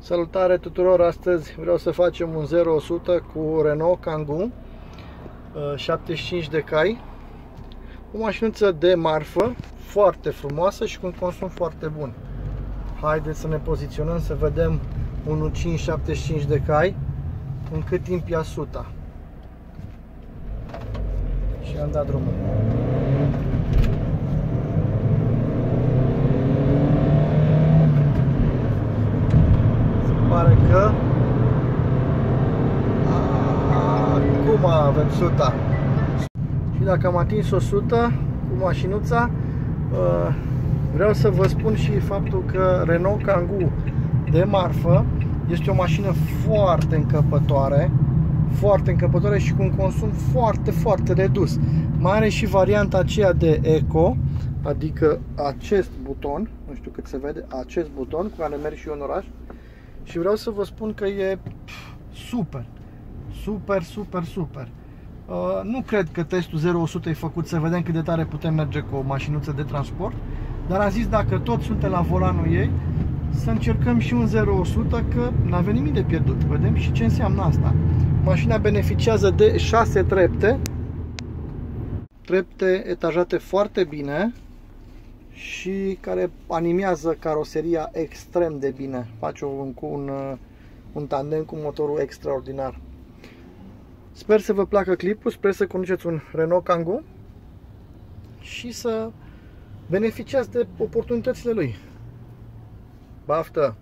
Salutare tuturor! Astăzi vreau să facem un 0-100 cu Renault Kangoo 75 de cai. O mașinuță de marfă, foarte frumoasă și cu un consum foarte bun. Haideți să ne poziționăm să vedem un 75 de cai în cât timp ia 100. Și am dat drumul. Pare că acum avem 100. Și dacă am atins 100 cu mașinuța, vreau să vă spun și faptul că Renault Kangoo de marfă este o mașină foarte încăpătoare și cu un consum foarte redus. Mai are și varianta aceea de Eco, adică acest buton, nu știu cât se vede, acest buton cu care merg și eu în oraș. Și vreau să vă spun că e super. Nu cred că testul 0-100 e făcut să vedem cât de tare putem merge cu o mașinuță de transport, dar am zis, dacă toți suntem la volanul ei, să încercăm și un 0-100, că nu avem nimic de pierdut. Vedem și ce înseamnă asta. Mașina beneficiază de 6 trepte etajate foarte bine și care animează caroseria extrem de bine. Face un tandem cu motorul extraordinar. Sper să vă placă clipul, sper să conduceți un Renault Kangoo și să beneficiați de oportunitățile lui. Baftă!